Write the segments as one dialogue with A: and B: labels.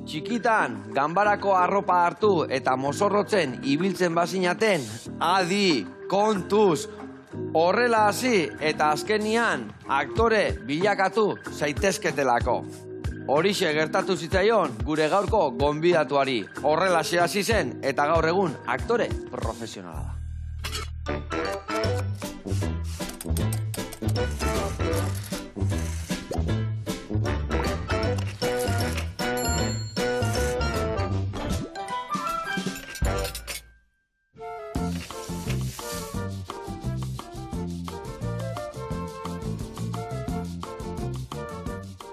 A: Txikitan, ganbarako arropa hartu eta mozorrotzen ibiltzen bazinaten, adi, kontuz, horrela hasi eta azkenian aktore bilakatu zaitezketelako. Horixe gertatu zitzaion gure gaurko gonbidatuari. Horrela hasi zen eta gaur egun aktore profesionala da.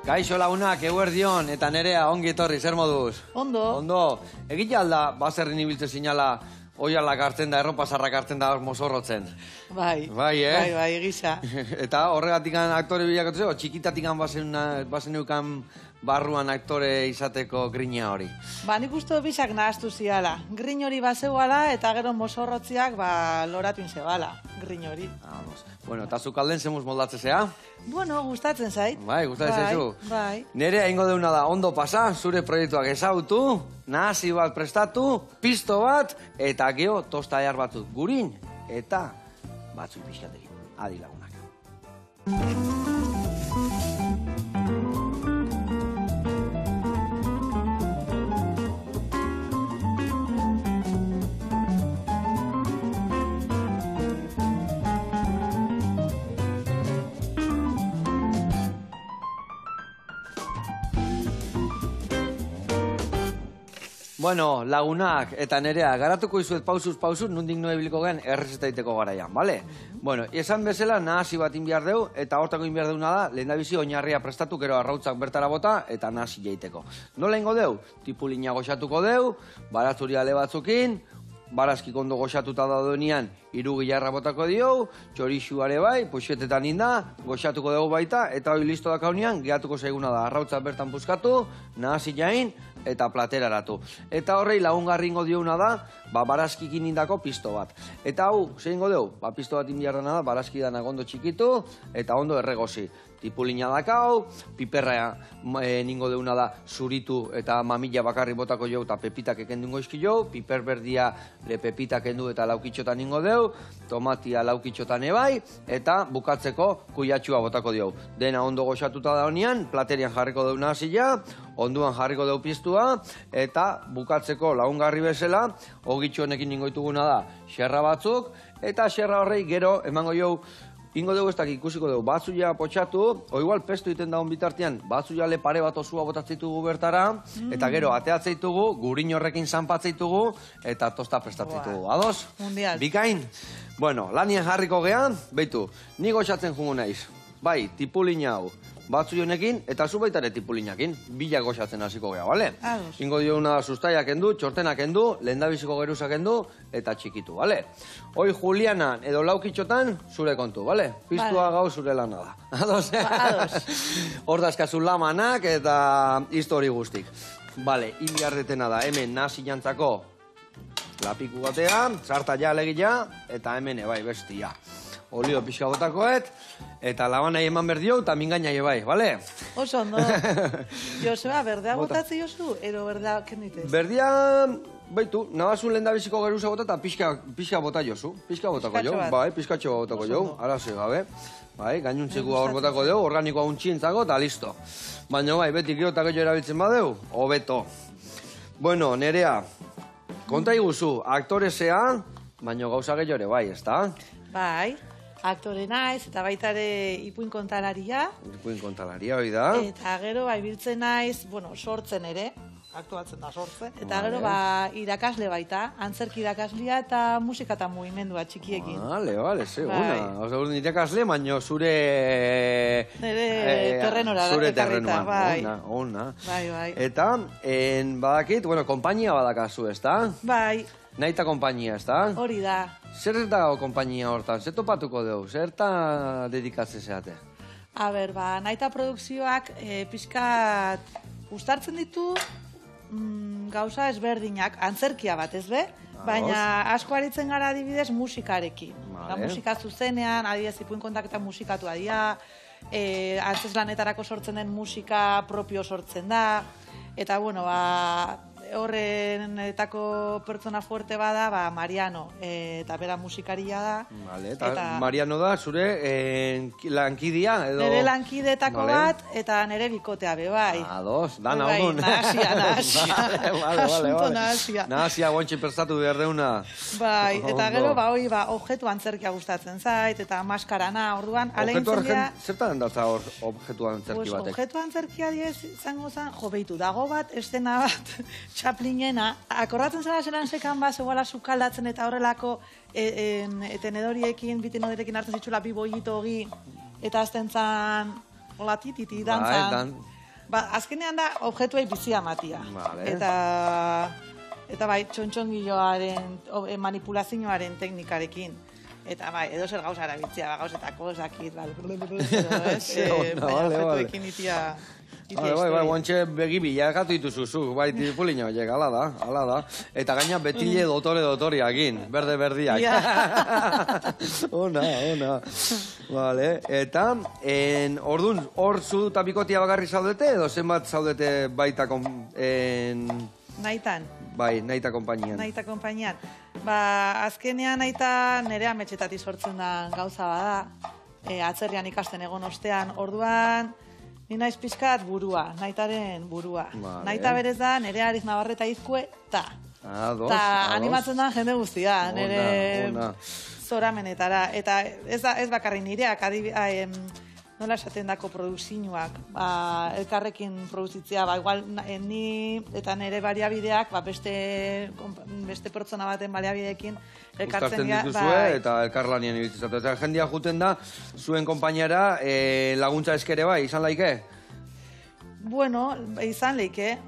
A: Kaixo lagunak, eguerdion, eta Nerea, ongi etorri, zer moduz?
B: Ondo.
A: Ondo. Egitea alda, baserrin ibiltzen sinala, oialak hartzen da, erropasarrak hartzen da, mozorrotzen.
B: Bai.
A: Bai,
B: Bai, egisa.
A: Eta horregatik aktore bilakatu zego, txikitatik bazen eukan barruan aktore izateko grina hori.
B: Ba, nik uste bisak nahaztu ziala. Grin hori bazegoala eta gero mozorrotziak loratuin zebala, grin hori.
A: Bueno, eta zuk alden zemuz moldatze zea?
B: Bueno, gustatzen zait.
A: Bai, gustatzen zaizu.
B: Bai.
A: Nerea ingo deuna da, ondo pasa, zure proiektuak ezautu, nahasi bat prestatu, pisto bat, eta geho tosta ehar batzuk gurin, eta batzuk pixkatekin. Adi lagunak. Bueno, lagunak eta Nerea, garatuko izuet pausuz, nondik noe biliko gen errezetaiteko garaian, bale? Bueno, esan bezala nahasi bat inbiar deu, eta hortako inbiar deuna da, lehendabizi oinarria prestatu, gero arrautzak bertara bota, eta nahasi jaiteko. Nola ingo deu? Tipulina goxatuko deu, baratzuri ale batzukin, barazkik ondo goxatuta daudenean, irugi jarra botako dio, txorixuare bai, poxetetan inda, goxatuko dugu baita, eta hori listo dakaunean, gehatuko zaiguna da, arrautzak bertan puzkatu, nahasi jain, eta plateraratu. Eta horrei lagungarri ingo diouna da, barazkikin indako pisto bat. Eta hau, zein ingo dugu? Pisto bat indiarrana da, barazki danak ondo txikitu, eta ondo erregozi. Tipulina dakau, piperra ningo deuna da zuritu eta mamila bakarri botako jau eta pepitak ekendungo izki jau, piper berdia pepitak endu eta laukitxotan ningo deu, tomatia laukitxotan ebai, eta bukatzeko kuiatxua botako diau. Dena ondo goxatuta da honean, platerian jarriko deuna hasila, onduan jarriko deu piztua, eta bukatzeko lagungarri bezala, ogitxo honekin ningo dituguna da, xerra batzuk, eta xerra horrei gero emango jau, ingo dugu ez dakik ikusiko dugu, batzuia potxatu, o igual pestu iten daun bitartean, batzuia le pare bat osua botatzeitugu bertara, eta gero ateatzeitugu, gurin horrekin zanpatzeitugu, eta tosta prestatzeitugu. Ados?
B: Mundial.
A: Bikain? Bueno, lanien jarriko gehan, beitu, ni goxatzen jungu naiz. Bai, tipulina hau. Batzu honekin, eta zu baitare tipulinakin, bila goxatzen hasiko geha, bale?
B: Ados.
A: Ingo dio una sustaiak endu, txortenak endu, lehendabiziko geruzak endu, eta txikitu, bale? Hoi Juliana edo laukitxotan, zure kontu, bale? Piztua gau zure lana da. Ados?
B: Ados.
A: Hor dazkazu lamanak eta histori guztik. Bale, inbiardetena da, hemen nahasi jantzako lapiku batea, sarta ja alegia, eta hemen ebai bestia. Olio pixka botakoet, eta labanai eman berdio, eta mingaina ebai, bale?
B: Oso ondo. Joseba, berdea botatzi jozu, ero berdea kenditez?
A: Berdia, baitu, nabazun lehendabiziko geruza bota eta pixka bota jozu. Pixka botako jo, bai, pixkatxo botako jo, arazo gabe. Bai, gainuntzeko hor botako jo, organikoa untxintzako, eta listo. Baina bai, beti gero eta gehiago erabiltzen badeu, hobeto. Bueno, Nerea, konta iguzu, aktorezea, baina gauza gehiago ere bai, ezta?
B: Bai. Aktore naiz, eta baita ere ipuin kontalaria.
A: Ipuin kontalaria, hoi da.
B: Eta gero, biltzen naiz, bueno, sortzen ere, aktuatzen da sortzen. Eta gero, irakasle baita, antzerki irakaslia eta musika eta mugimendua txikiekin.
A: Bale, ze, ona. Oso, irakasle, baino zure...
B: Nere terrenora.
A: Zure terrenuan,
B: bai.
A: Ona.
B: Bai.
A: Eta, badakit, bueno, konpainia badakazu, ezta?
B: Bai.
A: Naita konpainia, ezta?
B: Hori da.
A: Zer dago konpainia hortan? Zer topatuko dugu? Zerta dedikatze zeate?
B: Naita produkzioak pixkat ustartzen ditu gauza ezberdinak, antzerkia bat, ez be? Baina asko aritzen gara adibidez musikarekin. Musika zuzenean, adibidez ipuin kontaketa musikatu adia, antzes lanetarako sortzen den musika propio sortzen da, Eta, bueno, horrenetako pertsona fuerte bada, Mariano, eta bera musikaria da.
A: Vale, eta Mariano da, zure lankidea, edo...
B: Nere lankidetako bat, eta nere bikotea, bai.
A: Ados, dana odun.
B: Nahasia.
A: Vale.
B: Nahasia.
A: Nahasia guantxe prestatu behar deuna.
B: Bai, eta gero, objektu antzerkia gustatzen zait, eta maskarana, orduan,
A: aleintzen dira... Zertan datza hor objektu antzerki batek?
B: Objektu antzerkia diez, izango zen, beitu, dago bat, estena bat, Chaplinena, akordatzen zara zelan sekan bat, zegoela sukaldatzen eta horrelako tenedoriekin, bitenoderekin hartzen zitxula bi bollito hogi, eta azten zan, hola tititi, dantzan. Azkenean da, objektuei bizia matia. Eta bai, txontxongilloaren, manipulazioaren teknikarekin. Eta bai, edo zer gauza erabiltzea, gauzetako, zakit, objektuekin itia...
A: Bai, guantxe begi bilakatu dituzu, bai, tipulino, ala da. Eta gaina betile dotoriakin, berde-berdiak. Ona. Vale, eta, orduan, hor zu eta bikotia bakarri zaudete, edo zenbat zaudete baita
B: Naitan.
A: Bai, naita konpainian.
B: Azkenean naita nire ametxetatik sortzen da gauza bada, atzerrian ikasten egon ostean, orduan, ni naiz pixkat burua, naitaren burua. Naita berez da, nire Ariz Navarreta izkue, ta animatzen da jende guztia, nire zoramenetara. Eta ez bakarri nireak, nola esaten dako produkzioak, elkarrekin produzitzea, igual ni eta nire baliabideak, beste pertsona baten baliabideekin elkartzen dira.
A: Dituzue eta elkarlanien ibitzizatu. Eta jendia juten da, zuen konpainara laguntza eskere bai, izan laike?
B: Bueno, izan leike,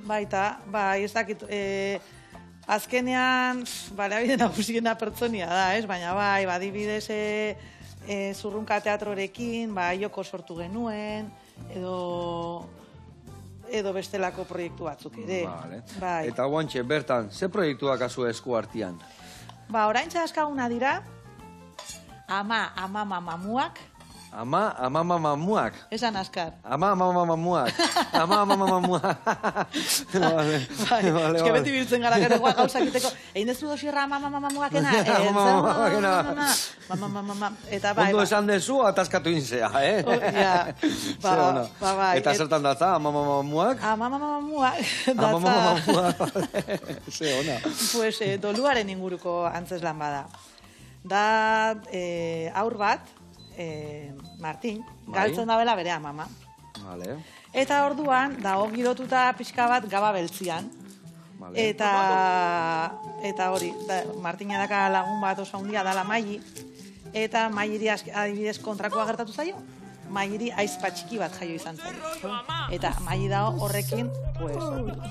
B: baita, ez dakit, azkenean, baliabide nagusiena pertsonia da, baina bai, badibidez, Zurrunka teatrorekin, joko sortu genuen, edo bestelako proiektu batzuk ere.
A: Eta guantxe, bertan, ze proiektuak azu esku artian?
B: Orain txaskaguna dira, ama mamuak.
A: Ama mamuak?
B: Esan askar.
A: Ama mamuak.
B: Eske beti biltzen gara gero gauzak iteko. Egin dezu dosierra ama mamuakena. Eta bai.
A: Ondo esan dezu, ataskatu inzea, Eta zertan datza, ama mamuak?
B: Ama mamuak.
A: Ze ona.
B: Pues doluaren inguruko antzeslan bada. Da aur bat, Martin, galtzen dabela bere amama. Eta orduan, dago girotuta pixka bat gaba beltzian. Eta hori, Martina daka lagun bat oso handia dala Maili, eta Mailiri adibidez kontrakoa gertatu zaio. Mailiri aizpa txiki bat jaio izan zaio. Eta Maili dago horrekin,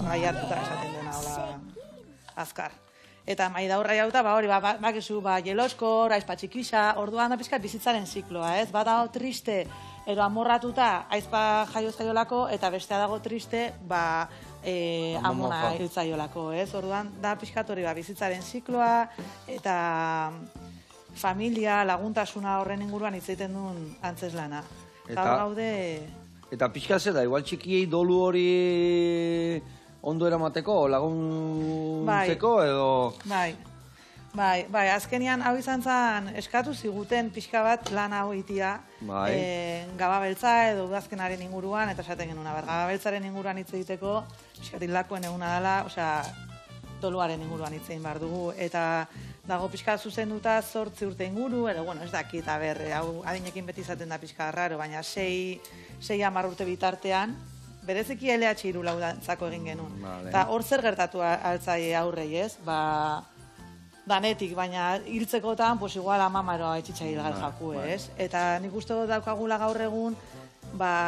B: raiatuta esaten dena, azkar. Eta Maili da horra jauta, hori, bakizu, jeloskor, aizpa txikisa, orduan da pizkat bizitzaren zikloa, ez? Bat dago triste, edo amorratuta aizpa jaio zaiolako, eta bestea dago triste, amona hil zaiolako, ez? Orduan da pizkat hori, bizitzaren zikloa, eta familia, laguntasuna horren inguruan hitz egiten duen antzeslana. Eta gaude...
A: Eta pizkat zer da, igual txikiei dolu hori... ondo eramateko, laguntzeko, edo...
B: Bai, azkenian hau izan zen eskatu ziguten pixka bat lan hau itia, gaba beltza edo udazkenaren inguruan, eta esaten genuen, gaba beltzaren inguruan hitz egiteko, pixkatik lakoen eguna dela, doluaren inguruan hitz egin behar dugu, eta dago pixka zuzenduta 8 urte inguru, edo, ez dakit, hau adinekin beti izaten da pixka raro, baina 6-10 urte bitartean, bereziki LH3 laudantzako egin genuen. Eta hor zer gertatu altzai aurrei, ez? Danetik, baina hiltzekotan, igual amamaroa etxitza hilgal jaku, ez? Eta nik uste daukagula gaur egun,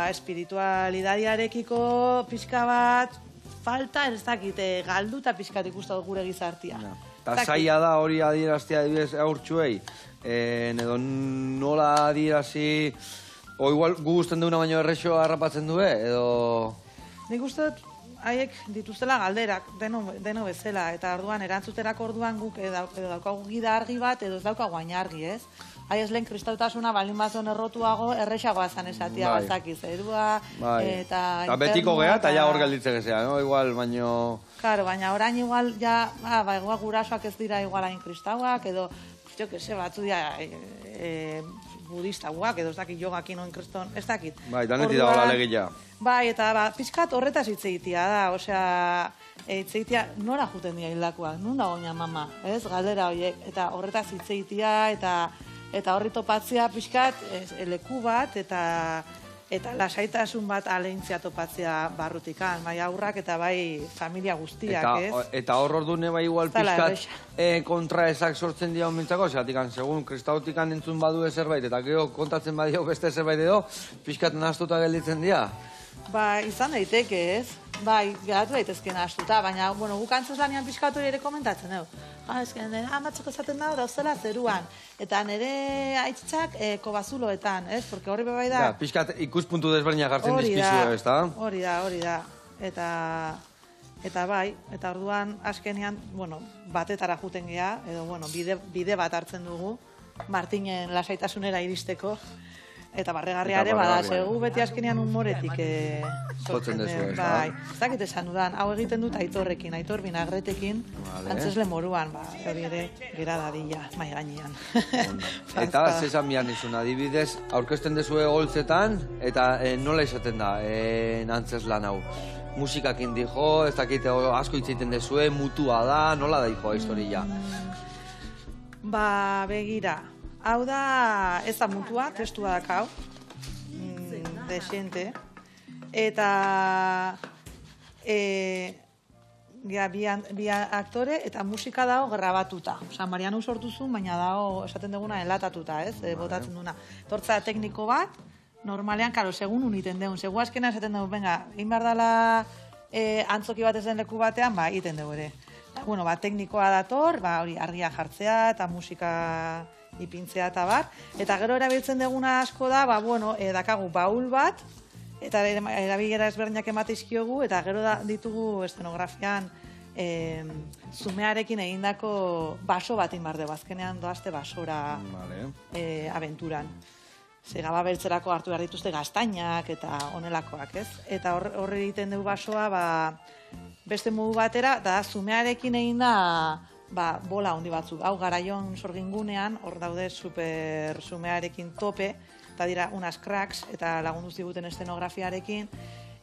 B: espiritualidadiarekiko pixka bat, falta ez dakite, galduta pixkat ikusten gure gizartia.
A: Eta zaila da hori adieraztea adibidez aurtsuei, edo nola adierazi... O igual gu guztien duena baino errexo harrapatzen du, edo...
B: nik uste dut, haiek dituztela galderak, deno bezala, eta orduan, erantzuterako orduan guk edo daukagu gida argi bat, edo ez daukagu argi, ez? Hai ez lehen kristautasuna balin bazon errotuago, errexagoa zan esatia bazaki zerua, eta...
A: Eta betiko geha, eta ja hor gelditzen gezea, no? Igual, baino...
B: Claro, baina orain igual, ja, igual gurasoak ez dira igual hain kristauak, edo, jo que se, batzu dira budistauak, edo ez dakit jogakin oin kriston, ez dakit.
A: Bai, daneti dago la legilla.
B: Bai, eta pixkat horretaz hitz egitea da, osea, hitz egitea nora juten dira hildakoak, nuna goina mama, ez, galdera horiek, eta horretaz hitz egitea, eta horri topatzea pixkat leku bat, eta lasaitasun bat aleintzia topatzea barrutikan, bai aurrak eta bai familia guztiak, ez?
A: Eta hor ordune bai igual pixkat kontraesak sortzen dira omentzako, zeatikan, segun kristautikan entzun badu zerbait, eta gero kontatzen badio beste zerbait edo, pixkat nahaztuta gelditzen dira.
B: Ba, izan daiteke, ez? Bai, geratu daitezken astuta, baina, bueno, guk antzeslanean pixkatu ere komentatzen, edo. Ezken, batzuk esaten da, dauzela zeruan. Eta nire aitzak kobazuloetan, ez? Porque horri bebai da...
A: Pixkat ikuspuntu desberdinak jartzen dizkizue, ez da?
B: Hori da. Eta bai, eta orduan askenean, bueno, batetara juten gea, edo, bueno, bide bat hartzen dugu, Martinen lasaitasunera iristeko. Eta barregarria ere, bada, segu beti askenean humoretik
A: sortzen dezu, ez da?
B: Bai, ez dakit esan dudan, hau egiten dut Aitorrekin, Aitor Binagretekin, antzesle moruan, hori ere, gera dadila, mai gainean.
A: Eta, zesan bian izun, adibidez, aurkezten dezue holtzetan, eta nola izaten da, antzeslan hau? Musikakin dijo, ez dakit asko hitzeiten dezue, mutua da, nola da dijo historia?
B: Ba, begira. Hau da, ez da mutua, testua dakau, desente, eta bi aktore eta musika dago grabatuta. Osa, Mariano sortu zuen, baina dago, esaten duguna, elatatuta, ez, botatzen duna. Tortza tekniko bat, normalean, karo, segun uniten deun, segu askena esaten dugu, venga, egin behar dela antzoki bat ez den leku batean, ba, egiten dugu ere. Bueno, ba, teknikoa dator, ba, hori, argia jartzea eta musika ipintzea eta bar, eta gero erabiltzen duguna asko da, ba, bueno, dakagu baul bat, eta erabilera ezberdinak emateizkiogu, eta gero ditugu estenografian zumearekin egindako baso bat inbarde, bazkenean doazte basora abenturan. Gaba beltzerako hartu behar dituzte gaztainak eta onelakoak, ez? Eta horre egiten dugu basoa, ba, beste modu batera, da zumearekin egin da bola handi batzuk. Hau garaion sorgingunean, hor daude super zumearekin tope, eta dira unas cracks, eta lagundu ziguten estenografiarekin,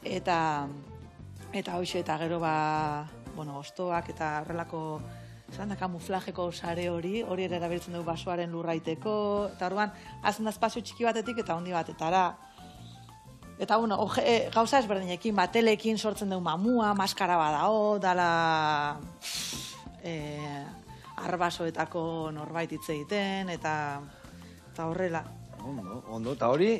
B: eta hoxe, eta gero ostoak eta horrelako kamuflajeko sare hori ere erabiltzen dugu basoaren lurraiteko, eta orduan, hazen da espazio txiki batetik eta handi batetara. Eta, bueno, gauza ezberdinekin, batelekin sortzen dugu mamua, maskara badao, dala arbasoetako norbait hitz egiten, eta horrela.
A: Ondo, eta hori,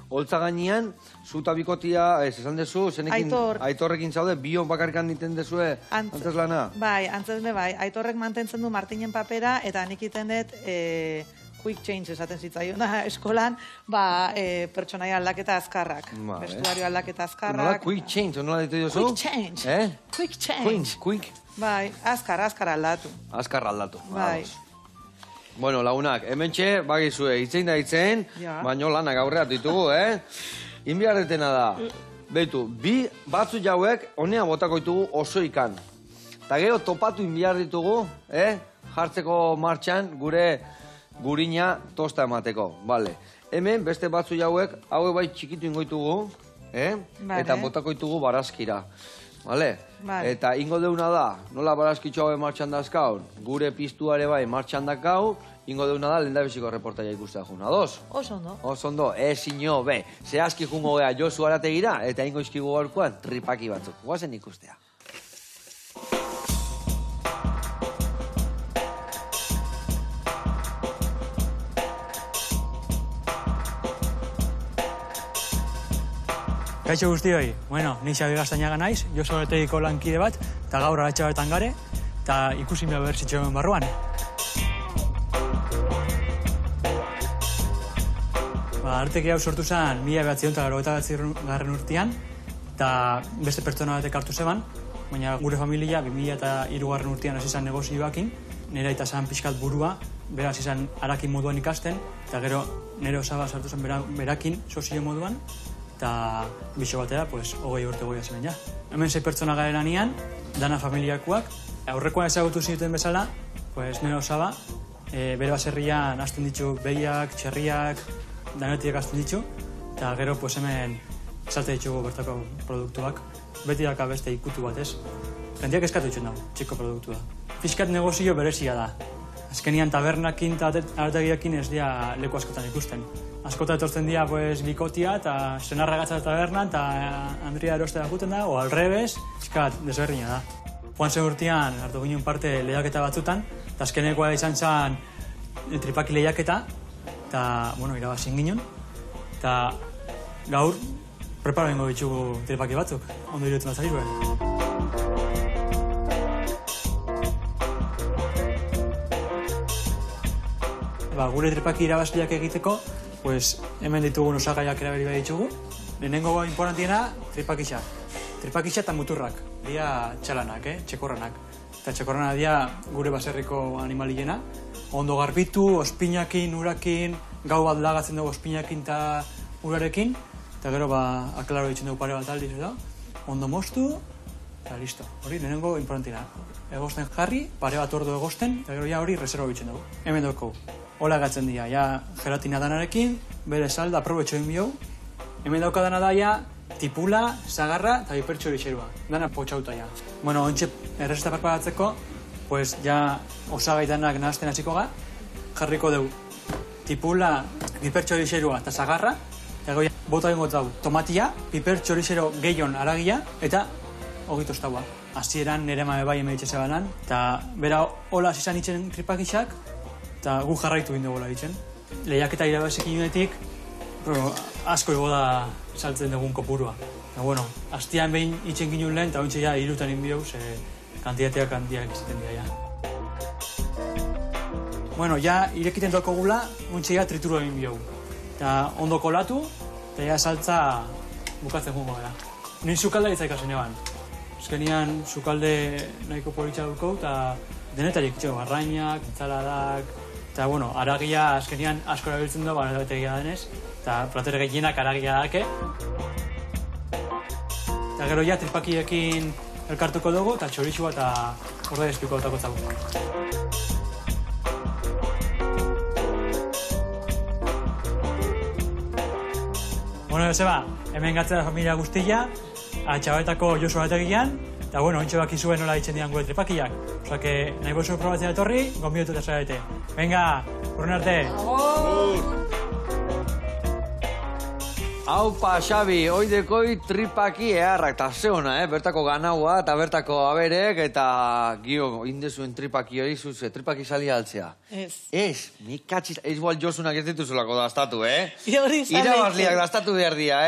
A: holtza gainean, zuta bikotia, esan dezu, zenekin Aitorrekin zaude, bion bakarrikan niten dezue antzeslana?
B: Bai, antzesle bai, Aitorrek mantentzen du Martinen papera, eta nik iten dut quick change esaten zitzaiona eskolan, pertsonaia aldaketa azkarrak. Vestuario aldaketa azkarrak.
A: Nola quick change, nola ditu duzu?
B: Quick change. Quick change.
A: Quick.
B: Bai, azkar aldatu.
A: Azkar aldatu.
B: Bai.
A: Bueno, lagunak, hementxe, bagizue, hitzein da hitzen, baino lanak aurreat ditugu, Inbiarretena da, behitu, bi batzu jauek, honea botako ditugu oso ikan. Eta gero topatu inbiar ditugu, jartzeko martxan gure gurina tosta emateko, bale. Hemen beste batzu jauek, haue bai txikitu ingoitugu, eta botako ditugu barazkira. Vale? Eta ingo deuna da, nola barazkitxo hau martxan dazkaun, gure piztuare bai martxan dakau, ingo deuna da lehendabiziko reportaia ikustea juna. Ados?
B: Oso ondo.
A: Oso ondo, ino, zehazki jungo gea Josu Arategira, eta ingo izkigu gaurkoan tripaki batzuk. Guazen ikustea.
C: Kaixo guztioi, bueno, ni Xabi Gaztainaga naiz, Josu Arategiko lankide bat, eta gaur aratxabetan gare, eta ikusi mea berzitxo hemen barruan. Arteki hau sortu zen 1989 urtean, eta beste pertsona batek hartu zeban, baina gure familia 2003 urtean hasi zen negozioakin, nire aita zen pixkat burua, bera hasi zen harakin moduan ikasten, eta gero nire osaba sartu zen berakin sozio moduan, eta biso batera, 20 urte goia zen ja. Hemen 6 pertsona garen nian, dana familiakoak, aurrekoan ezagutu zinuten bezala, nire osaba, bere baserrian hasten ditu behiak, txerriak, danetiak hasten ditu, eta gero hemen salte ditugu bertako produktuak. Beti daka beste ikutu bat, ez? Jendeak eskatu dituen dago, txiko produktua. Fiskat negozio berezia da. Azkenian tabernakin eta artegiakin ez dira leku askotan ikusten. Askota etortzen dira bikotia eta senarra gatza tabernan eta Andria erostea juten da, o alrebes, fiskat desberdina da. Joan zen urtean hartu ginen parte lehiaketa batzutan, eta azkenekoa izan zen tripaki lehiaketa, eta, irabazin ginen, eta gaur preparo ingo ditugu tripaki batzuk, ondo iruditzen bat zaizue. Gure tripaki irabazleak egiteko, hemen ditugun osagaiak erabili behar ditugu. Lehenengo importantiena, tripakixa. Tripakixa eta muturrak, dira txalanak, txekorranak. Eta txekorranak dira gure baserriko animaliena. Ondo garbitu, ospinakin, urakin, gau bat lagatzen dugu ospinakin eta urarekin. Eta gero aklaro ditzen dugu pare bat aldiz edo. Ondo moztu, eta listo. Hori lehenengo importantiena. Egosten jarri, pare bat ordu egosten, eta gero hori reserva ditzen dugu. Hemen dugu. Hola gatzen dira, gelatina danarekin, bere salda aprobetxo egin bihau. Hemen daukadana da, tipula, zagarra eta pipertxo erixerua. Dana potxauta, ontxe errezeta preparatzeko, osagaitanak nahazten hasiko ga, jarriko dugu tipula, pipertxo erixerua eta zagarra, eta goi bota egingo dugu tomatia, pipertxo erixero gehion aragia, eta hogi tostaua. Hasieran nire mame bai emeditxe zebanan, eta bera hola izan itzen tripakixak, eta gu jarraitu egin dugu ditzen. Lehiaketa irabazik inunetik, asko ego da saltzen dugun kopurua. Eta, hastian behin itzen ginen lehen, eta ointxe irutan inbiau, kantitateak handiak izaten dira. Irekiten doko gula, ointxe trituru egin biau. Eta ondo kolatu, eta saltza bukatzen gungo gara. Nien sukalda itzaikazen eban. Azkenian sukalde nahiko politxa duko, eta denetarik itxego, arrainak, entzaladak, eta, aragia azkenian asko erabiltzen du, betegia denez, eta plater gehienak aragia dake. Eta gero tripakiekin elkartuko dugu, eta txorixua eta orde espiko dutako zagu. Joseba, hemen gatzera familia guztia, Atxabetako Josu Bategian, eta, ontxe bakizuen nola ditzen dian gure tripakiak. Osake, nahi bozu probatzen etorri, gonbidotu eta zarete. Venga, urren arte!
A: Aupa, Xabi, oidekoi tripaki eharrak, eta zeona, bertako ganaua, eta bertako aberek, eta gio, indezuen tripaki hori zuze, tripaki salia altzea. Ez, nik katxiz, ez igual Josunak ez dituzulako daztatu, Irabazliak daztatu behar dia,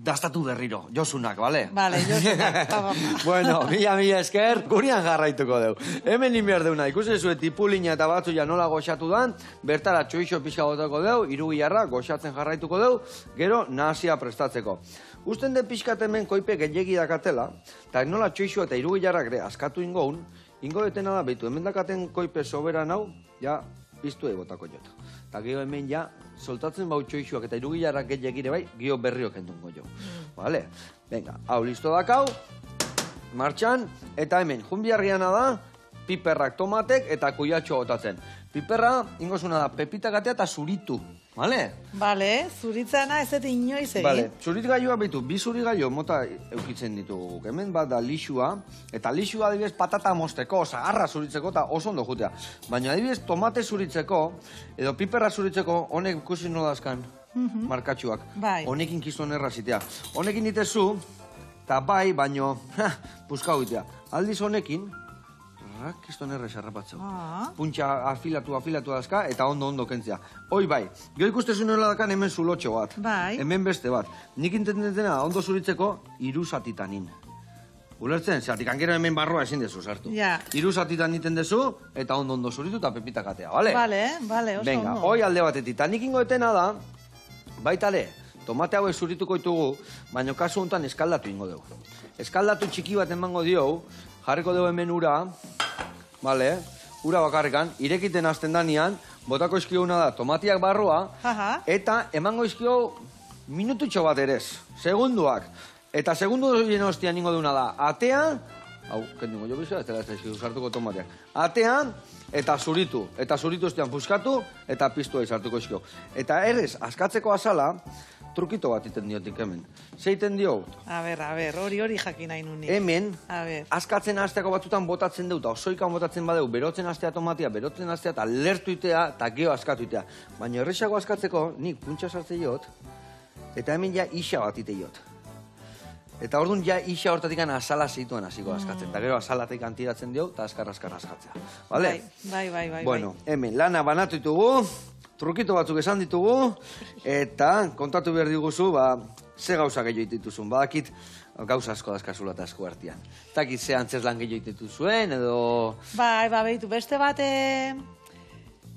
A: Daztatu berriro, Josunak, bale?
B: Bale, Josunak.
A: Mila esker, gurian jarraituko deu. Hemen inbiar deuna, ikusen zuen tipulina eta batzuia nola goxatu dan, bertara txoixo pixka botako deu, irugiarra goxatzen jarraituko deu, gero nahazia prestatzeko. Usten den pixkat hemen koipe gehiagi dakatela, eta nola txoixo eta irugiarrak ere askatu ingoun, ingo detena da, behitu, hemen dakaten koipe soberan hau, piztu egotako jota. Eta gio hemen soltatzen bau txoixoak eta irugilarrak gehiagire bai, gio berriok entungo jo. Vale? Venga, hau listo dakau, martxan, eta hemen, junbiarriana da, piperrak tomatek eta kuiatxo gotatzen. Piperra, ingozuna da, pepita gatea eta zuritu. Vale?
B: Vale, zuritzana ez dut inoiz egin.
A: Vale, zurit gaioa behitu, bi zurit gaio mota eukitzen ditugu. Hemen bat da lixua, eta lixua adibidez patata mosteko, zagarra zuritzeko eta oso ondo jutea. Baina adibidez tomate zuritzeko, edo piperra zuritzeko, honek ikusi nolazkan markatxuak. Honekin kizton errazitea. Honekin ditezu, eta bai, baino, puskau itea. Aldiz honekin, kiston errez errapatzeu. Puntxa afilatu dazka eta ondo kentzea. Hoi bai, gio ikustezun nola dakan hemen zulotxo bat. Hemen beste bat. Nik intentena ondo zuritzeko, 3 zatitanin. Ulertzen, zatik ankero hemen barroa ezin dezu sartu. 3 zatitan iten dezu, eta ondo zuritu eta pepitakatea, bale?
B: Bale, oso ondo.
A: Venga, hoi alde batetik. Ta nik ingoetena da, baitale, tomate hauek zurituko ditugu, baina kasu honetan eskaldatu ingo dugu. Eskaldatu txiki bat emango dio, jarriko dugu hemen ura, vale, ura bakarrikan, irekiten hasten danean, botako izkiona da tomatiak barroa, eta emango izkio minututxo bat erez, segunduak. Eta segundu horien hostian ningo duna da, atean, hau, kendingo jo bizua, ez dela ez da izkidu sartuko tomatiak, atean, eta zuritu ostean puskatu, eta piztua izartuko izkio. Eta errez, askatzeko azala, trukito bat iten diotik hemen. Zeiten dio?
B: A ber, hori jakin nahi nunik.
A: Hemen, askatzen hasteako batzutan botatzen dut, osoikan botatzen badeu, berotzen hastea tomatia, berotzen hastea, eta lertu itea, eta geho askatu itea. Baina erresago askatzeko, nik puntxa sartze jot, eta hemen ja isa bat ite jot. Eta orduan ja isa hortatik azala zeituan hasiko askatzen. Eta gero azalatik tiratzen dio, eta askar askatzea. Bale?
B: Bai.
A: Bueno, hemen lana banatu ditugu, trukito batzuk esan ditugu, eta kontatu behar diguzu, ze gauza gehiago dituzun. Badakit gauza asko dazkazula eta asko artian. Dakit ze antzez lan gehiago dituzuen, edo...
B: Bai, behitu, beste bat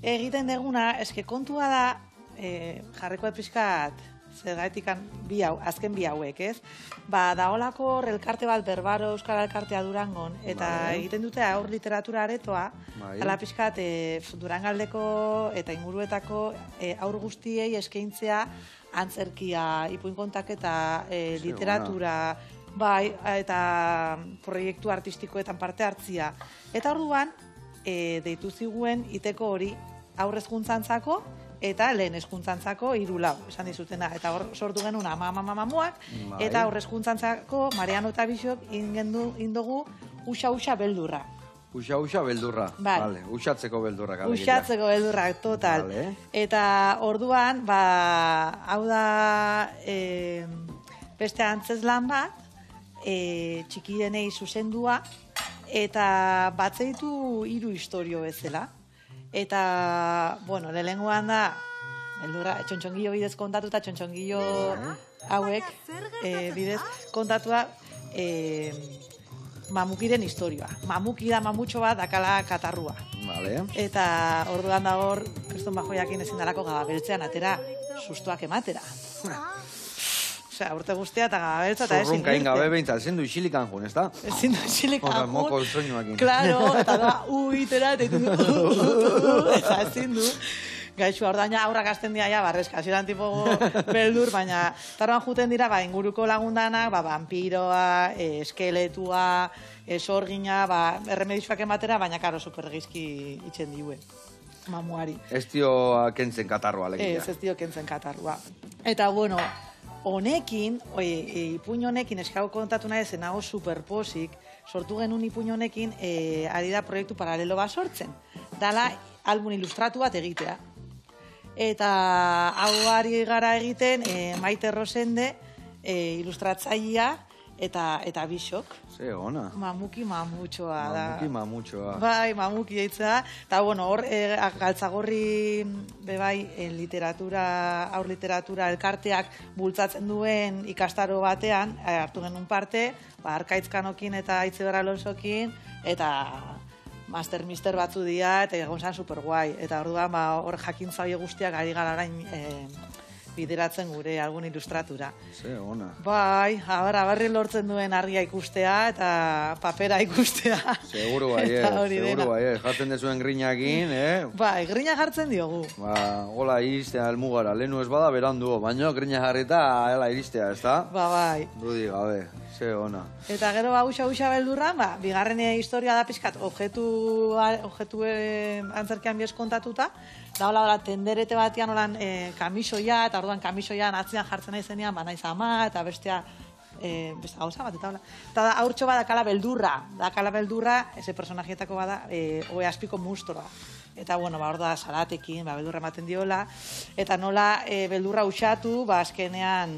B: egiten deguna, eske kontua da, jarriko pixkat, zergaitik azken bi hauek, ez? Daolako elkarte bat Berbaro Euskal Elkartea Durangon, eta egiten dute aur literatura aretoa, ala pixkat Durangaldeko eta inguruetako aur guztiei eskaintzea antzerkia, ipuinkontak eta literatura, bai, eta proiektu artistikoetan parte hartzia. Eta orduan, deitu ziguen iteko hori aurrezkuntzantzako, eta lehen hezkuntzantzako 3 esan dizutena. Eta hor sortu genuen amamuak, eta aurrezkuntzantzako Mariano eta Bixok indogu uxa beldurra.
A: Uxa beldurra, vale, uxatzeko beldurrak.
B: Uxatzeko beldurrak, total. Eta orduan, hau da beste antzeslan bat, txikidenei zuzendua, eta batzeitu 3 istorio bezala. Eta, bueno, lehengoan da, beldurra, txontxongillo bidez kontatu eta txontxongillo hauek bidez kontatua mamukiren historioa. Mamuki da mamutxo bat dakala katarrua. Eta orduan da hor, kriston bajoiakin ezin darako gababeltzean atera sustuak ematera. Osea, urte guztia eta gababeltza eta ezin
A: irte. Zurrunkain gabe behintzat, ezin du isilikan jun, ez da?
B: Ezin du isilikan jun.
A: Moko soinuakin.
B: Claro, eta da, itera, eta ezin du. Gaixua, ordaina aurrak azten dira, ja, barrezka, ziren tipo beldur, baina taroan juten dira, inguruko lagundanak, vampiroa, eskeletua, sorgina, erremedizuak ematera, baina, karo, supergizki itxen diue, mamuari.
A: Ez dio kentzen katarroa, legia.
B: Ez dio kentzen katarroa. Eta, bueno, honekin, ipuin honekin, eskau kontatu nahi zen, nago superposik, sortu genuen ipuin honekin, ari da proiektu paralelo bat sortzen. Dala, album ilustratu bat egitea. Eta hau ari gara egiten Maite Rosende, ilustratzailea eta Bixok.
A: Ze ona.
B: Mamuki mamutxoa da.
A: Mamuki mamutxoa.
B: Bai, mamuki eitza. Eta, bueno, hor galtzagorri bebai aur literatura elkarteak bultzatzen duen ikastaro batean, hartu genuen parte, Arkaitzkanokin eta Aitziber Alonsokin, eta master-mister batzu dira, eta egon zan superguai. Eta orduan, hor jakintza guztiak ari gara arain bideratzen gure algun ilustratura.
A: Ze, ona.
B: Bai, abarri lortzen duen argia ikustea eta papera ikustea.
A: Seguro bai, jartzen dezuen grinakin,
B: Bai, grina jartzen diogu.
A: Hola iristea elmugara, lehenu ez bada berandu, baina grina jarrita hela iristea, ez da?
B: Bai.
A: Dudi gabe. Ze ona.
B: Eta gero uxa beldurran, bigarren historia da pizkat objektu antzerkian biez kontatuta, da hola tenderete batian holan kamisoia, eta orduan kamisoian atzean jartzen nahi zenean, naiz ama, eta bestea gauza bat, eta hola. Eta da aurtxo bat dakala beldurra, eze personajietako bada, oe aspiko mustroa. Eta, bueno, hor da salatekin, beldurra ematen diola, eta nola beldurra usatu, azkenean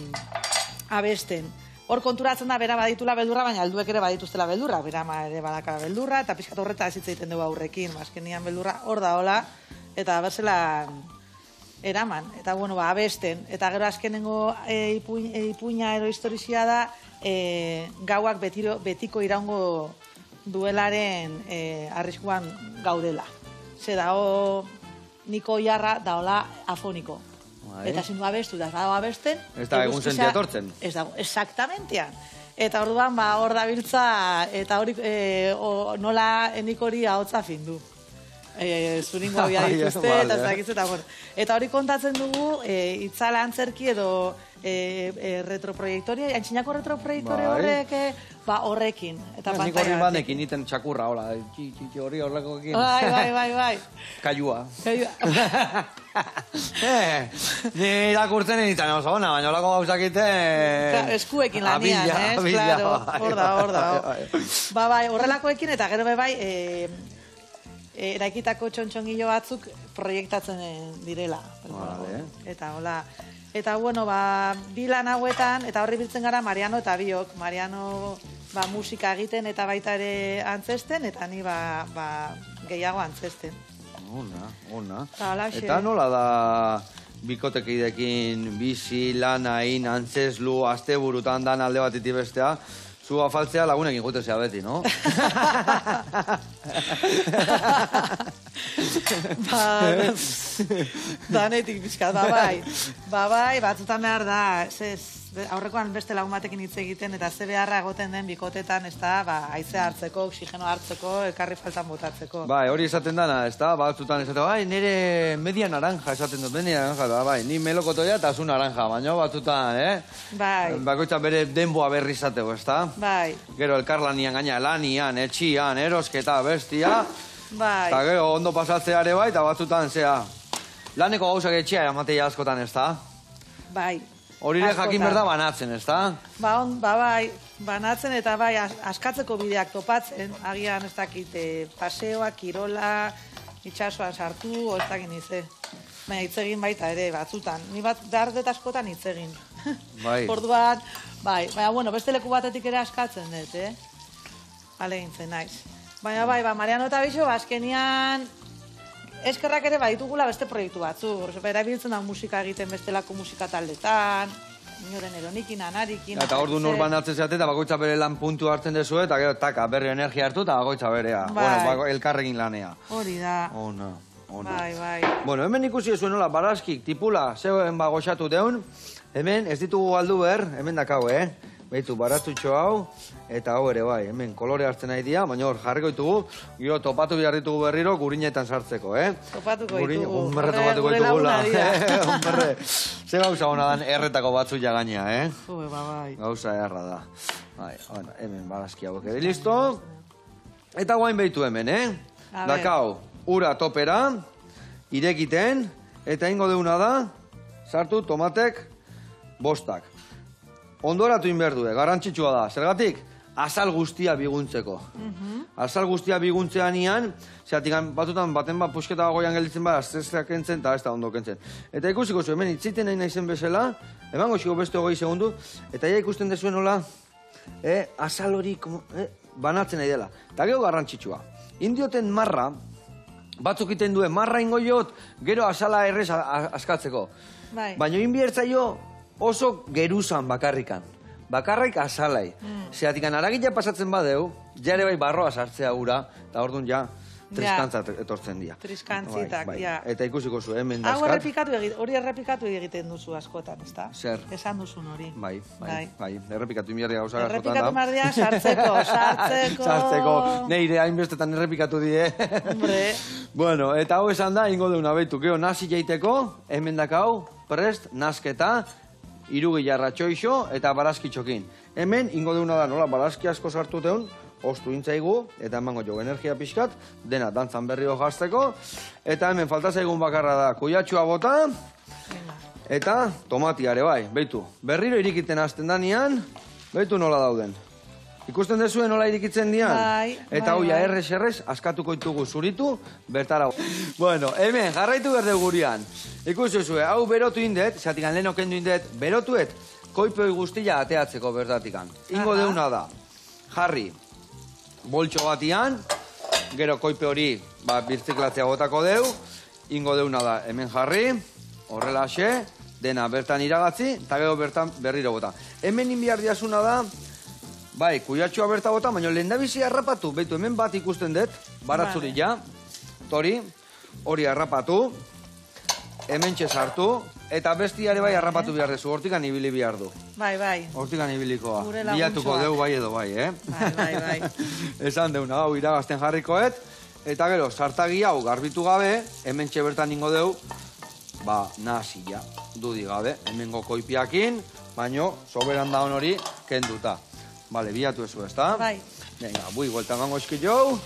B: abesten. Hor konturatzen da, bera baditula beldurra, baina alduek ere badituztela beldurra. Bera ere badakala beldurra, eta pixkat horreta ez hitz egiten dugu aurrekin. Azkenian beldurra hor da hola, eta berzela eraman. Eta, bueno, abesten. Eta gero azkenengo ipuina edo historizia da, gauak betiko iraungo duelaren arriskuan gaudela. Ze dao niko jarra, daola afoniko. Eta ezin du abestu, da dago abesten.
A: Ez da egun sentia etortzen.
B: Ez dago, exactamentean. Eta orduan, hor dabiltza, eta hori nola enik hori ahotza findu. Zuringo abia dituzte, eta zakitzu, eta bueno. Eta hori kontatzen dugu, itzala antzerki edo retroproiektoria, antxinako retroproiektoria horrek, horrekin.
A: Nik horri banekin iten txakurra, hola, hori horrekoekin.
B: Bai.
A: Kaiua. Ni irakurtzen egiten oso ona, baina holako gauzak iten...
B: Eskuekin lanian, claro, hor da. Bai, horrelakoekin, eta gero bai, eraikitako txontxongilo batzuk proiektatzen direla. Eta hola... Eta, bueno, bi lan hauetan, eta horri biltzen gara Mariano eta biok. Mariano musika egiten eta baita ere antzesten, eta ni gehiago antzesten.
A: Ona. Eta nola da bikotekidekin bizi, lanain, antzeslu, asteburutan dan alde batetik bestea, zu afaltzea lagunekin jutezea beti, no?
B: Danetik pixkat, bai, batzutan behar da, aurrekoan beste lagun batekin hitz egiten, eta ze beharra egoten den bikotetan, ez da, haizea hartzeko, oxigeno hartzeko, elkarri faltan botatzeko.
A: Bai, hori esaten dana, ez da, batzutan esaten, bai, nire media naranja esaten dut, media naranja, bai, ni melokotoia eta zu naranja, baina batzutan,
B: Bai.
A: Bakoitza bere denboa berri izateko, ez da?
B: Bai.
A: Gero elkarlanian gaina, lanian, etxian, erosketa, bestia,
B: bai.
A: Eta gero ondo pasatzeare bai, eta batzutan, laneko gauzak etxea eramateia askotan, ez da?
B: Bai.
A: Hori ere jakin berda banatzen, ez da?
B: Bai, banatzen eta bai, askatzeko bideak topatzen, agian ez dakit, paseoa, kirola, itxasoan sartu, ez dakit nize. Baina hitzegin baita ere, batzutan. Ni dardet askotan hitzegin.
A: Bai.
B: Orduan, bai, baina, bueno, beste leku batetik ere askatzen dut, Alegintzen naiz. Baina, bai, Mariano eta Bixo, azkenian, eskerrak ere baditugula beste proiektu batzu. Erabiltzen da musika egiten bestelako musika taldetan, inoren eronikin, anarikin.
A: Eta ordu norbanatzen zeate, eta bakoitza bere lan puntu hartzen dezu, eta gero taka, berri energia hartu, eta bakoitza berea. Bueno, elkarrekin lanea.
B: Hori da.
A: Ona.
B: Bai.
A: Bueno, hemen ikusi zuen nola, barazkik, tipula, zeuen goxatu deun, hemen ez ditugu galdu hemen dakau, Beitu, baratutxo hau, eta hau ere bai, hemen kolore hartzen nahi dira, baina hor jarriko ditugu, gero topatu behar ditugu berriro gurinetan sartzeko,
B: Topatuko ditugu.
A: Topatuko ditugula. Ze gauza hona dan erretako batzu jagaina,
B: Bai.
A: Gauza erra da. Bai, hemen barazki hauek ere listo. Eta guain behitu hemen, Dakau, ura topera, irekiten, eta ingo deuna da, sartu tomatek, bostak. Ondoratu inberdu, garrantzitsua da. Zergatik, azal guztia biguntzeko. Azal guztia biguntzean ian, batutan baten bat pusketa goian gelditzen bada, aztezak kentzen eta ez da ondo kentzen. Eta ikusiko zu, hemen itziten nahi naizen bezala, emango xiko beste 20 segundu, eta ja ikusten dezuen nola, azal hori banatzen nahi dela. Eta gero garrantzitsua. Indioten marra, batzuk iten duen, marra ingoiot, gero azala errez askatzeko. Baina inbiertzaio, oso geruzan bakarrikan. Bakarrik azalai. Zeatikan aragila pasatzen badeu, jare bai barroa sartzea ura, eta orduan ja triskantzat etortzen dira.
B: Triskantzitak, ja.
A: Eta ikusiko zu, hemen dazkat.
B: Hori errepikatu egiten duzu askotan, ez da?
A: Zer?
B: Esan duzun hori.
A: Bai. Errepikatu inbiarria gauza askotan da.
B: Errepikatu mardia sartzeko.
A: Sartzeko. Neire hainbestetan errepikatu die.
B: Hombre.
A: Bueno, eta hau esan da, ingo deuna behitu. Gero, nazi jaiteko, hemen dakau, prest, nazketa, irugi jarra txoixo eta barazki txokin. Hemen, ingo deuna da, nola, barazki asko sartu teun, ostu intzaigu, eta emango jo energia pixkat, dena dantzan berri hojazteko, eta hemen falta zaigun bakarra da, kuiatxua bota, eta tomatiare bai, beitu. Berriro irikiten hasten danian, beitu nola dauden. Ikusten dezuen nola irikitzen dian? Eta hoia errez, askatuko ditugu zuritu, bertara. Bueno, hemen, jarraitu berde gurian. Ikusten zuen, hau berotu indet, zatikan lehen okendu indet, berotuet, koipoi guztia ateatzeko bertatikan. Ingo deuna da, jarri, boltxo batian, gero koipe hori, birtziklatzea botako deu, ingo deuna da, hemen jarri, horrela xe, dena bertan iragatzi, eta gero bertan berriro bota. Hemen inbiar diazuna da, bai, kuiatxoa berta bota, baina lehendabizi harrapatu, behitu hemen bat ikusten dut, baratzuri ja, hori harrapatu, hementxe sartu, eta bestiare bai harrapatu behar dezu, hortikan ibili behar du.
B: Bai.
A: Hortikan ibilikoa.
B: Gure laguntxoak.
A: Bilatuko deu bai edo bai,
B: Bai.
A: Esan deuna, hau iragazten jarrikoet, eta gero, sartagi hau garbitu gabe, hementxe bertan ingo deu, nahasia, dudi gabe, hemengo koipiakin, baino, soberan da hori kenduta. Bale, bilatu ezu, ezta?
B: Bai.
A: Venga, buelta emango eski jau,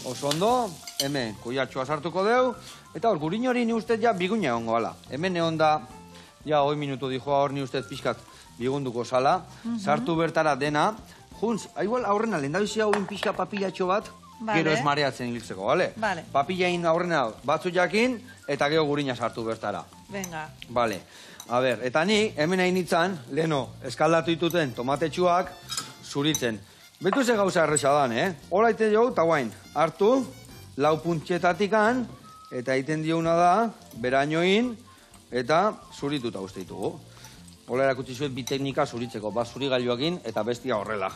A: oso ondo, hemen kuiatxoa sartuko deu, eta hor, gurin hori ni ustez ja biguina egongo ala. Hemen egon da, ja, 8 minutu dijoa hor ni ustez pixkat bigunduko sala, sartu bertara dena, juntz, igual aurrena, lehendabizi hau pixka papilatxo bat, gero ez mareatzen hiltzeko, bale?
B: Bale.
A: Papilain aurrena batzu jakin, eta gero gurina sartu bertara.
B: Venga.
A: Bale. A ber, eta ni, hemen hain itzan, leheno, eskaldatu dituten tomatetxuak, zuritzen. Betu ze gauza erresa dan, Hola ite jau, eta guain, hartu, 4 puntxetatikan, eta egiten diona da, berainoin, eta zurituta uste ditugu. Hola erakutsi zuet bi teknika zuritzeko, zurigailuakin eta bestia horrela.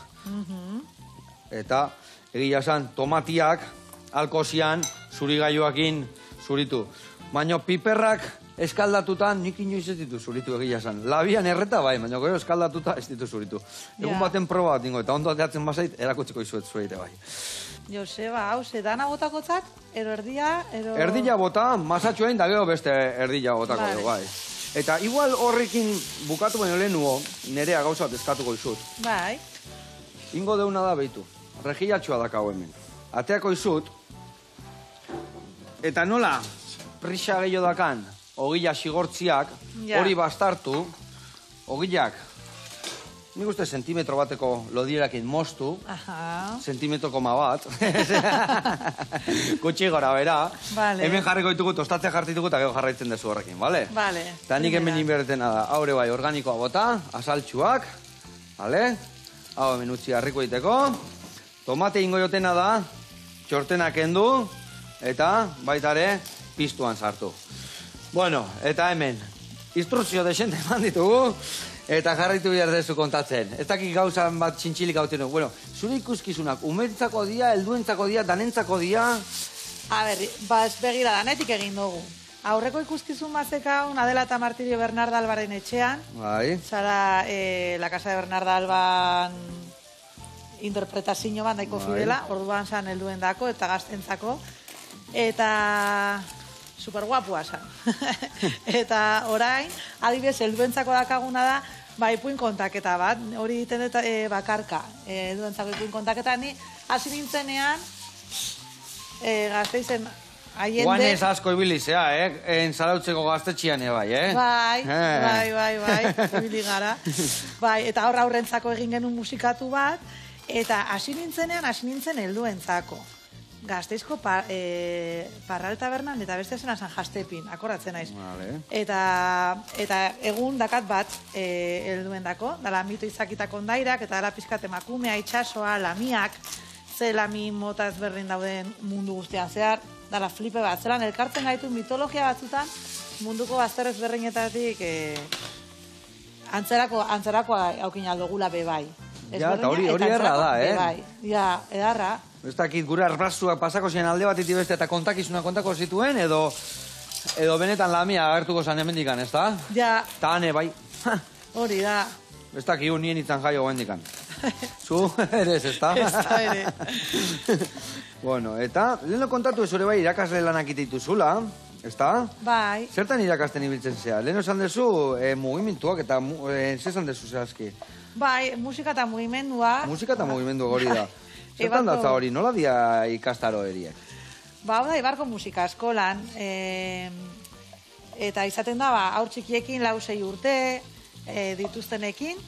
A: Eta, egia esan, tomatiak, alkozian, zurigailuakin zuritu. Baina piperrak eskaldatutan nik inoiz ez ditu zuritu egia esan. Labian erreta bai, baina gero eskaldatuta ez ditu zuritu. Egun baten proba bat ingo, eta ondo ateatzen bazait, erakutziko izuet zueite bai.
B: Joseba, hau, dana botakotzat, ero erdia, ero...
A: Erdia bota, masatxoain da gero beste erdia botako dugu, bai. Eta igual horrekin bukatu baino lehenuo, nerea gauza bat eskatuko izut.
B: Bai.
A: Ingo deuna da behitu. Regilatxoa dakau hemen. Ateako izut, eta nola prisa gehiago dakan, ogila sigortziak, hori bastartu, ogilak, nik uste sentimetro bateko lodierakin moztu, sentimetro koma bat, gutxi gora bera, hemen jarriko ditugu, tostatzea jartitugu eta gero jarraitzen dezu horrekin, bale?
B: Bale.
A: Eta nik hemen inberretena da, haure bai organikoa bota, asaltxuak, bale? Hau hemen utzi harriko diteko, tomate ingo jotena da, txortena kendu, eta baitare piztuan sartu. Bueno, eta hemen, instrukzio desente eman ditugu, eta jarraitu behar dezu kontatzen. Ez dakik gauzan bat txintxilik hauten. Bueno, zure ikuskizunak, umetzako dia, helduentzako dia, danentzako dia?
B: A ber, begira danetik egin dugu. Aurreko ikuskizun bazeka, Adela eta Martirio Bernarda Albaren etxean.
A: Bai.
B: Zara, La Casa de Bernarda Alban interpretazio bat daiko fidela, orduan zan helduen dako eta gaztentzako. Eta... superguapua zan. Eta orain, adibidez, helduentzako dakaguna da, ipuin kontaketa bat, hori egiten dut bakarka, helduentzako ipuin kontaketa, ni hasi nintzenean, Gasteizen, aiende...
A: Juanes asko ibilizea, Zarautzeko gaztetxian bai,
B: Bai, ibili gara. Eta aurrentzako egin genuen musikatu bat, eta hasi nintzen helduentzako. Gazteizko Parral Tabernan eta beste zena San Jastepin, akordatzen naiz. Eta egun dakat bat helduen dako, dala mito izakitako ondairak, eta dala pizkat emakumea, itxasoa, lamiak, ze lami mota ezberdin dauden mundu guztian zehar, dala flipe bat, zelan elkartzen gaitu mitologia batzutan, munduko bazter ezberdinetatik antzerako haukin aldogula bebai.
A: Ja, eta hori erra da,
B: Ja, edarra.
A: Ez dakit gure arbrastuak pasako ziren alde bat beste eta kontakizuna kontako zituen, edo benetan lamia agertuko zan hemendikan, ez da?
B: Ja.
A: Ta ane, bai.
B: Hori da.
A: Ez dakit nien itzan jaio goendikan. Zu, eres, ez da?
B: Ez da, ere.
A: Bueno, eta, leheno kontatu ez hori bai irakasle lanak itituzula, ez da?
B: Bai.
A: Zertan irakasten ibiltzen zea? Leheno esan dezu mugimenduak eta zezan dezu zehazki?
B: Bai, musika eta mugimendua.
A: Musika eta mugimendua hori da. Zertan datza hori, nola dia ikastaro eriek?
B: Hau da, Ibarko musika eskolan, eta izaten da, haur txikiekin 4-6 urte dituztenekin.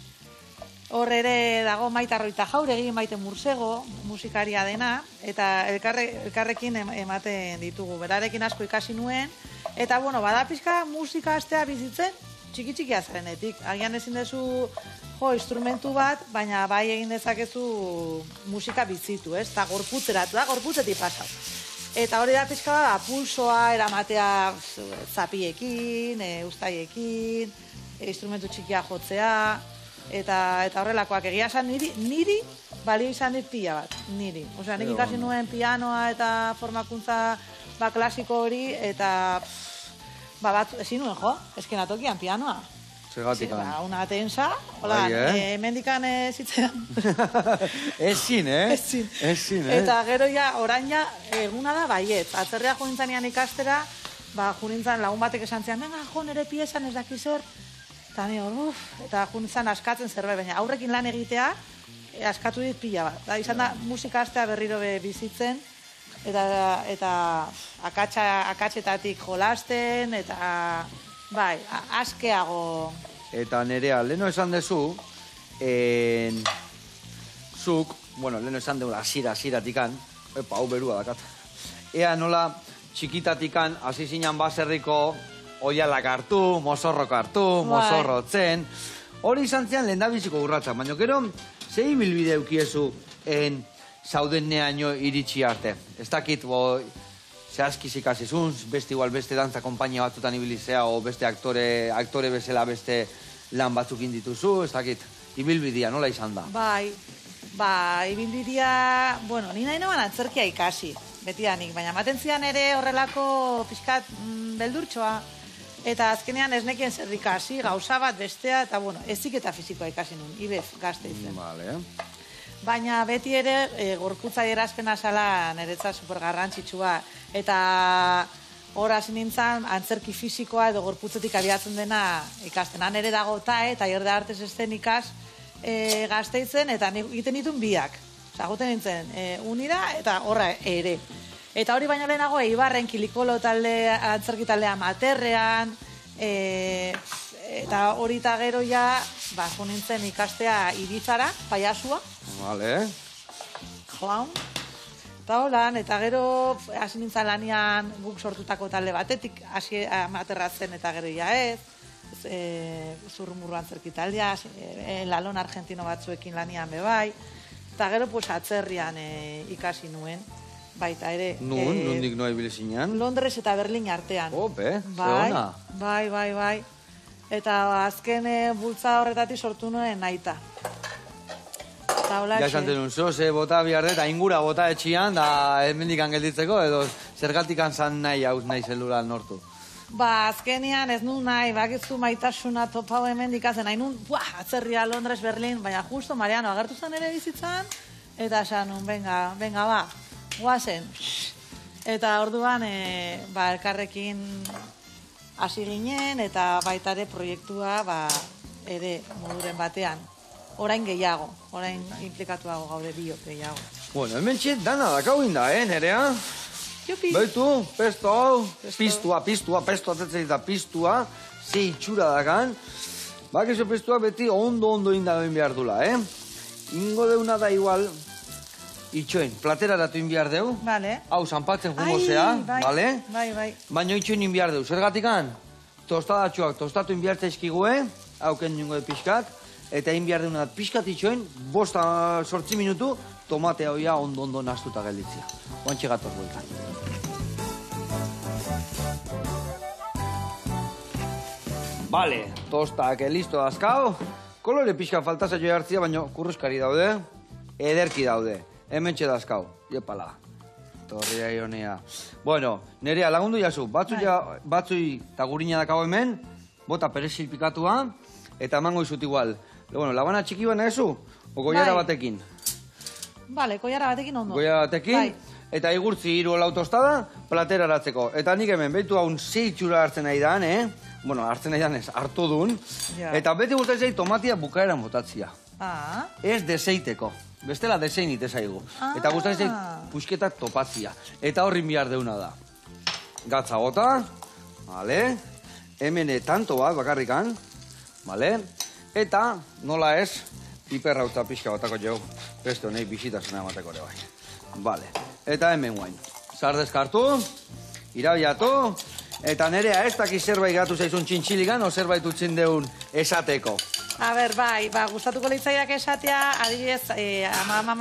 B: Hor ere dago Maite Arroita Jauregi, Maite Mursego, musikaria dena, eta elkarrekin ematen ditugu. Berarekin asko ikasi nuen, eta bada pizka musika astea bizitzen, txiki-txiki azarenetik. Agian ezin dezu instrumentu bat, baina bai egin dezakezu musika bizitu, ez? Eta gorputzeratu da, gorputzetik pasau. Eta hori da pizka pulsoa eramatea zapiekin, ustaiekin, instrumentu txikia jotzea, eta horrelakoak egia esan niri balio izan dit pila bat, niri. Osea, nik ikasi nuen pianoa eta formakuntza klasiko hori, eta ezin nuen jo, esken atokian pianoa.
A: Segatik.
B: Una tensa, hola, mendikan zitzean.
A: Ezin, Ezin,
B: Eta gero ja, orain ja, eguna da baiet. Atzerria junintzanian ikastera, junintzan lagun batek esan zian, venga, jo, nere piezan ez daki zer. Eta eta junintzan askatzen zerbait, baina aurrekin lan egitea, askatu dit pila bat. Izan da, musika astea berriro bizitzen, eta akatsetatik jolasten, eta bai, askeago.
A: Eta Nerea, leheno esan dezu, zuk, bueno, leheno esan dezu, asiratikan, hau berua dakat. Ea nola txikitatikan, hasi zinan baserriko oialak hartu, mozorrok hartu, mozorrotzen. Hori izan zean lehendabiziko urratza, baina gero, zei bilbide eukiezu zauden neaino iritsi arte. Ez dakit, zehazkiz ikasizun, beste igual beste dantza kompainia batzutan ibilizea, o beste aktore bezala beste lan batzuk indituzu, ez dakit, ibilbidea nola izan da?
B: Bai, ibilbidea, bueno, ni nahi noan antzerkia ikasi, betidanik, baina maten zian ere horrelako pixkat beldurtxoa, eta azkenean ez nekien zer ikasi, gauza bat bestea, eta bueno, ezik eta fizikoa ikasi nun, ibez, gazte izen.
A: Vale.
B: Baina beti ere, gorputza erazpena zala niretzat supergarrantzitsua. Eta hor hasi nintzen, antzerki fisikoa edo gorputzetik abiatzen dena ikasten. Han ere dago eta jerde artez esten ikas gazteitzen, eta egiten ditun biak. Zagoten nintzen, unida eta horra ere. Eta hori baino lehenago, Eibarren, Kilikolo talde, antzerki taldea Materrean, eta hori eta gero ja, jo nintzen ikastea Ibizara, paiasua.
A: Vale.
B: Clown. Eta holan, eta gero hasi nintzen lanian guk sortutako talde batetik, hasi Materratzen eta gero ja ez, zurrumurru antzerki taldea, lalon argentino batzuekin lanian bebai, eta gero atzerrian ikasi nuen. Baita ere...
A: Nondik noa ibilizinean?
B: Londres eta Berlin artean.
A: Ope, zeona.
B: Bai. Eta azken bultza horretatik sortu nuen naita.
A: Ja esan tenun, zoze bota biharde, eta ingura bota etxian, da hemendikan gelditzeko, edo zergatikan zan nahi hau nahi zelula nortu?
B: Azkenean ez nun nahi, bakizu maitasuna topau hemendik azen, nahi nun, atzerria Londres, Berlin, baina justo Mariano agertu zen ere bizitzan, eta esan nun, venga, ba, guazen. Eta orduan, elkarrekin hasi ginen, eta baita ere proiektua, ere moduren batean. Orain gehiago, orain implikatuago gaude biok gehiago.
A: Bueno, hemen txet dana dakau inda, Nerea?
B: Jupi!
A: Baitu, pesto hau, pistua, pesto atetzen eta pistua, ze itxura dakan. Bakizu pestua beti ondo inda egin behar dula, Ingo deuna da igual, itxoin, platera datu inbiar deu.
B: Vale.
A: Hau, zanpatzen jugozea, vale?
B: Bai.
A: Baina itxoin inbiar deu. Zergatikan, tostadatxoak tostatu inbiar zaizkigue, hauken ningo de pixkat, eta inbiar deuna pixkat itxoin, 5-8 minutu, tomate hoia ondo nastuta gelditzia. Oantxe gator bueltan. Vale, tostak listo dazkau. Kolore pixka faltasa jo hartzia, baina kurruskari daude, ederki daude. Hemen txedazkau, iepala. Torria ionea. Bueno, Nerea, lagundu jazu, batzui eta gurina dakau hemen, bota perezil pikatua, eta emango izut igual. Bueno, labana txiki baina ezu, o goiara batekin?
B: Vale, goiara batekin ondo.
A: Goiara batekin, eta igurtzi 3 lau tostada, platera aratzeko. Eta nik hemen, behitu haun zeitxura hartzen nahi dan, Bueno, hartzen nahi dan ez, hartu dun. Eta beti gustatzen tomatia bukaeran botatzia. Ez deseiteko. Bestela desein itezaigu. Eta gustatzen puxketak topatzia. Eta horrin bihar deuna da. Gatza bota, vale. Hemen tanto bat bakarrikan, vale. Eta nola ez, piperra usta pixka batako jau. Beste honei bisitasuna emateko ere bai. Vale. Eta hemen guain. Sardezkartu, irabiatu, eta Nerea ez dakiz zerbait gatu zaizun txintxiligan, o zerbait utzin deun esateko.
B: A ber, bai, gustatuko leitzaiak esatea, adibidez,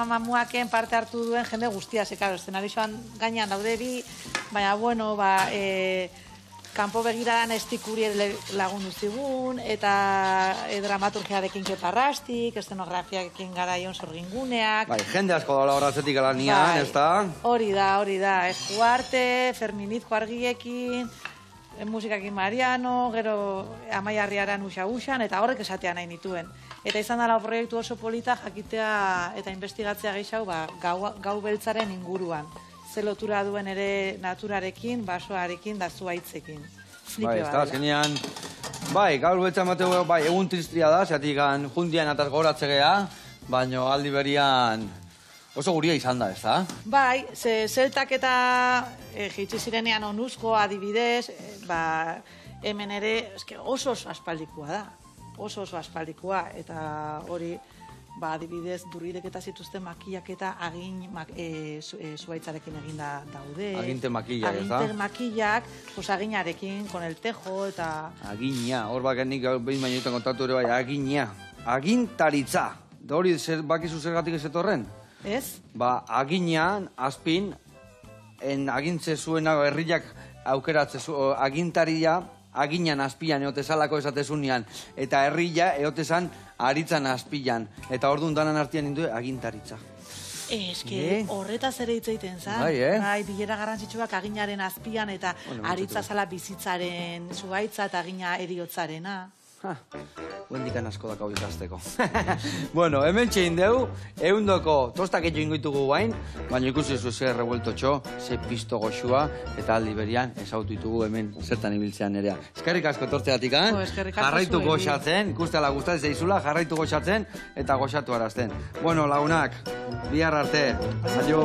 B: mamuaken parte hartu duen jende guztia, zekaro, eszenarioan gainean daude bi, baina, bueno, kanpo begiradan estikuri lagundu zigun, eta dramaturgiarekin keparrastik, eszenografiarekin garaion sorginguneak.
A: Bai, jende asko daula horratzetik alanian, ez da?
B: Hori da, Eskuarte, Ferminizko argiekin, musikakin Mariano, gero Amaiarriaran uxa-uxan, eta horrek esatea nahi nituen. Eta izan dela proiektu oso polita jakitea eta investigatzea gehiago gau beltzaren inguruan. Ze lotura duen ere naturarekin, basoarekin, da zuaitzekin.
A: Bai, ez da, azkenean, bai, gaur beltza emateu, bai, egun tristria da, zeatik jundian ataz goratzegea, baina aldi berian oso guria izan da, ez da?
B: Bai, zeltak eta jitsi zirenean onuzko adibidez, hemen ere oso aspaldikoa da. Oso aspaldikoa, eta hori, adibidez, Durridek eta zituzten makillak eta agin zuaitzarekin eginda daude.
A: Aginte makillak, ez da?
B: Aginte makillak, aginarekin, con el tejo, eta...
A: Agina, hor bakenik behin bainoetan kontatu ere bai, agina. Agintaritza. Da hori, bakizu zergatik ez etorren?
B: Ez?
A: Aginean, azpin, agintze zuena herriak aukeratze agintaria, aginan azpian eotezalako esatezunean, eta herria eotezan aritzan azpian, eta orduan danan artian indu agintaritza.
B: Eske, horretaz ere hitz egiten zan. Bai, bilera garrantzitsuak aginaren azpian, eta aritza zala bizitzaren zuaitza eta agina eriotzarena.
A: Huendikan asko dakau ikasteko. Bueno, hemen txein deu, eundoko tostak etxo ingoitugu guain, baina ikusi zu zer revuelto txo, ze pisto goxua, eta aldi berian esautu ditugu hemen zertan ibiltzean nerea. Eskerrik asko tortzeatik, jarraitu goxatzen, ikustela gustatzen zeizula, jarraitu goxatzen, eta goxatu arazten. Bueno, lagunak, bihar arte, aio!